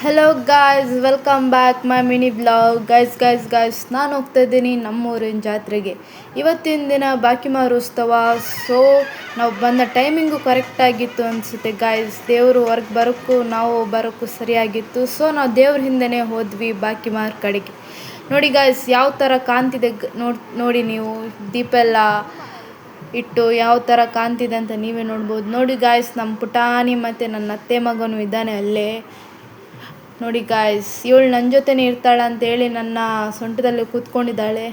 Hello guys, welcome back my mini blog. Guys ನಾನು ಹೋಗ್ತಾ ಇದ್ದೀನಿ ನಮ್ಮೂರಿನ ಜಾತ್ರೆಗೆ. ಇವತ್ತಿನ ದಿನ ಬಾಕಿಮಾರು ಉತ್ಸವ. ಸೊ ನಾವು ಬಂದ ಟೈಮಿಂಗು ಕರೆಕ್ಟಾಗಿತ್ತು ಅನಿಸುತ್ತೆ ಗಾಯ್ಸ್. ದೇವರು ಹೊರಗೆ ಬರೋಕ್ಕೂ ನಾವು ಬರೋಕ್ಕೂ ಸರಿಯಾಗಿತ್ತು. ಸೊ ನಾವು ದೇವ್ರ ಹಿಂದೆನೇ ಹೋದ್ವಿ ಬಾಕಿಮಾರ ಕಡೆಗೆ. ನೋಡಿ ಗಾಯ್ಸ್, ಯಾವ ಥರ ಕಾಣ್ತಿದೆ ನೋಡಿ ನೀವು ದೀಪ ಎಲ್ಲ ಇಟ್ಟು ಯಾವ ಥರ ಕಾಣ್ತಿದೆ ಅಂತ ನೀವೇ ನೋಡ್ಬೋದು. ನೋಡಿ ಗಾಯ್ಸ್, ನಮ್ಮ ಪುಟಾಣಿ ಮತ್ತು ನನ್ನ ಅತ್ತೆ ಮಗನೂ ಇದ್ದಾನೆ ಅಲ್ಲೇ. ನೋಡಿ ಗಾಯ್ಸ್, ಇವಳು ನನ್ನ ಜೊತೆನೇ ಇರ್ತಾಳೆ ಅಂತೇಳಿ ನನ್ನ ಸೊಂಟದಲ್ಲಿ ಕೂತ್ಕೊಂಡಿದ್ದಾಳೆ.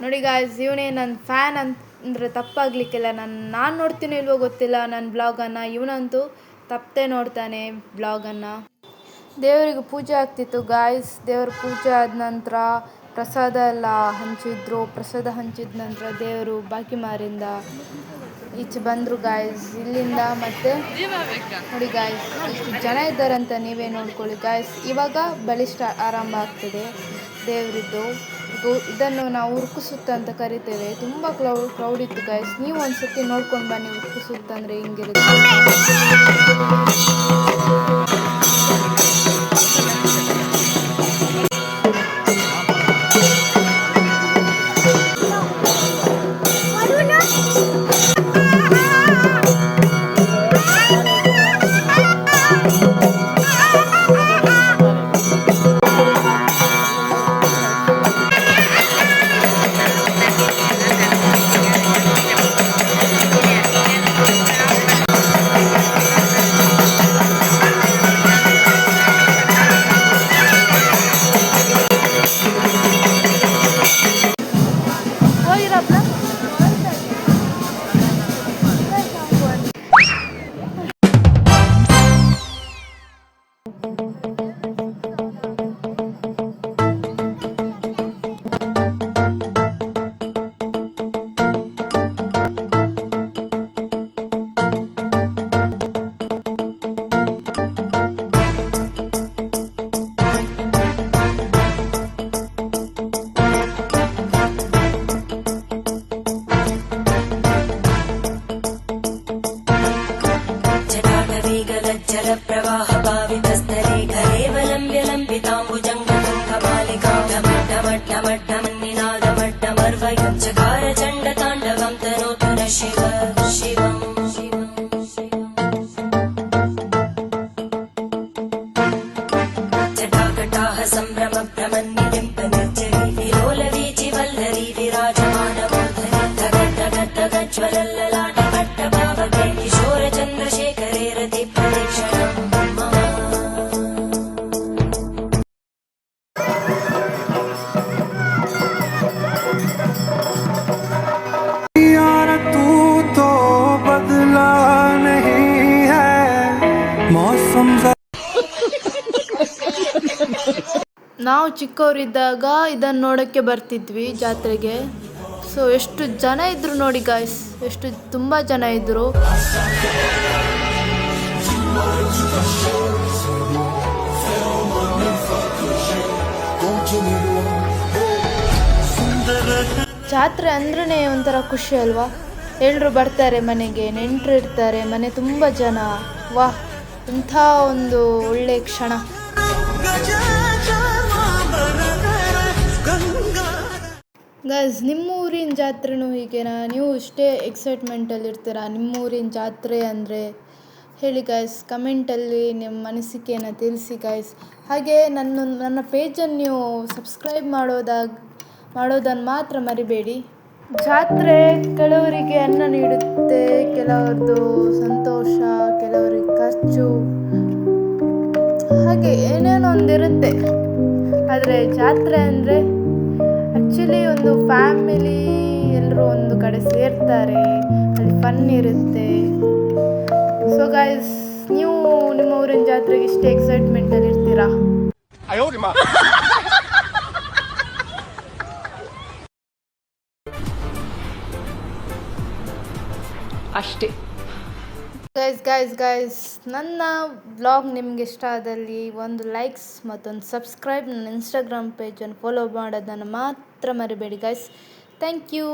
ನೋಡಿ ಗಾಯ್ಸ್, ಇವನೇ ನನ್ನ ಫ್ಯಾನ್ ಅಂದರೆ ತಪ್ಪಾಗಲಿಕ್ಕಿಲ್ಲ. ನಾನು ನೋಡ್ತೀನಿ ಇಲ್ವೋ ಗೊತ್ತಿಲ್ಲ ನನ್ನ ಬ್ಲಾಗನ್ನು. ಇವನಂತೂ ತಪ್ಪೇ ನೋಡ್ತಾನೆ ಬ್ಲಾಗನ್ನು. ದೇವರಿಗೆ ಪೂಜೆ ಆಗ್ತಿತ್ತು ಗಾಯ್ಸ್. ದೇವ್ರ ಪೂಜೆ ಆದ ನಂತರ ಪ್ರಸಾದ ಎಲ್ಲ ಹಂಚಿದ್ರು. ಪ್ರಸಾದ ಹಂಚಿದ ನಂತರ ದೇವರು ಬಾಕಿಮಾರಿಂದ ಈಚೆ ಬಂದರು ಗಾಯ್ಸ್ ಇಲ್ಲಿಂದ. ಮತ್ತು ನೋಡಿ ಗಾಯ್ಸ್, ಎಷ್ಟು ಜನ ಇದ್ದಾರೆ ಅಂತ ನೀವೇ ನೋಡ್ಕೊಳ್ಳಿ ಗಾಯ್ಸ್. ಇವಾಗ ಬಲಿಷ್ಠ ಆರಂಭ ಆಗ್ತದೆ ದೇವರಿದ್ದು. ಇದನ್ನು ನಾವು ಉರುಕುಸುತ್ತ ಅಂತ ಕರಿತೇವೆ. ತುಂಬ ಕ್ರೌಡ್ ಇತ್ತು ಗಾಯ್ಸ್. ನೀವು ಒಂದ್ಸತಿ ನೋಡ್ಕೊಂಡು ಬನ್ನಿ ಉರುಕುಸುತ್ತ ಅಂದರೆ ಹಿಂಗಿರುತ್ತೆ. प्रवाह पावितस्थले घरेवलम्ब्य लम्बिताम्बुजङ्गतुङ्गमालिका ढमड्ढमड्ढमड्ढमन्निनादमड्ढमर्वयुञ्चकार चण्डताण्डवं तनोतु न शिव शिवम् जटाकटाः सम्भ्रम भ्रमन्निलिम्ब निर्जरी विलोलवीचि वल्लरी विराजमानमूर्धनि धगद्धगद्धगज्ज्वलल्ललाटकट्टभावके किशोरचन्द्रशेखरे रति ನಾವು ಚಿಕ್ಕವರಿದ್ದಾಗ ಇದನ್ನು ನೋಡೋಕ್ಕೆ ಬರ್ತಿದ್ವಿ ಜಾತ್ರೆಗೆ. ಸೊ ಎಷ್ಟು ಜನ ಇದ್ರು ನೋಡಿ ಗಾಯ್ಸ್, ಎಷ್ಟು ತುಂಬ ಜನ ಇದ್ರು. ಜಾತ್ರೆ ಅಂದ್ರೇ ಒಂಥರ ಖುಷಿ ಅಲ್ವಾ. ಎಲ್ಲರೂ ಬರ್ತಾರೆ ಮನೆಗೆ, ನೆಂಟರು ಇರ್ತಾರೆ, ಮನೆ ತುಂಬ ಜನ. ವಾಹ್, ಇಂಥ ಒಂದು ಒಳ್ಳೆಯ ಕ್ಷಣ. ಗೈಸ್, ನಿಮ್ಮೂರಿನ ಜಾತ್ರೆನೂ ಹೀಗೇನಾ? ನೀವು ಇಷ್ಟೇ ಎಕ್ಸೈಟ್ಮೆಂಟಲ್ಲಿ ಇರ್ತೀರಾ ನಿಮ್ಮೂರಿನ ಜಾತ್ರೆ ಅಂದರೆ? ಹೇಳಿ ಗೈಸ್, ಕಮೆಂಟಲ್ಲಿ ನಿಮ್ಮ ಅನಿಸಿಕೆಯನ್ನು ತಿಳಿಸಿ ಗೈಸ್. ಹಾಗೆ ನನ್ನ ಪೇಜನ್ನು ನೀವು ಸಬ್ಸ್ಕ್ರೈಬ್ ಮಾಡೋದನ್ನು ಮಾತ್ರ ಮರಿಬೇಡಿ. ಜಾತ್ರೆ ಕೆಲವರಿಗೆ ಅನ್ನ ನೀಡುತ್ತೆ, ಕೆಲವ್ರದ್ದು ಸಂತೋಷ, ಕೆಲವರಿಗೆ ಖರ್ಚು, ಹಾಗೆ ಏನೇನೋ ಒಂದಿರುತ್ತೆ. ಆದರೆ ಜಾತ್ರೆ ಅಂದರೆ ಆ್ಯಕ್ಚುಲಿ ಒಂದು ಫ್ಯಾಮಿಲಿ, ಎಲ್ಲರೂ ಒಂದು ಕಡೆ ಸೇರ್ತಾರೆ, ಅಲ್ಲಿ ಫನ್ ಇರುತ್ತೆ. ಸೊ ಗೈಸ್, ನೀವು ನಿಮ್ಮ ಊರಿನ ಜಾತ್ರೆಗೆ ಇಷ್ಟೇ ಎಕ್ಸೈಟ್ಮೆಂಟಲ್ಲಿ ಇರ್ತೀರಾ? ಅಷ್ಟೇ ಗೈಸ್, ನನ್ನ ವ್ಲಾಗ್ ನಿಮ್ಗೆ ಇಷ್ಟ ಆದಲ್ಲಿ ಒಂದು ಲೈಕ್ಸ್ ಮತ್ತೊಂದು ಸಬ್ಸ್ಕ್ರೈಬ್, ನನ್ನ ಇನ್ಸ್ಟಾಗ್ರಾಮ್ ಪೇಜನ್ನು ಫಾಲೋ ಮಾಡೋದನ್ನು ಮಾತ್ರ ಮರಿಬೇಡಿ ಗೈಸ್. Thank you.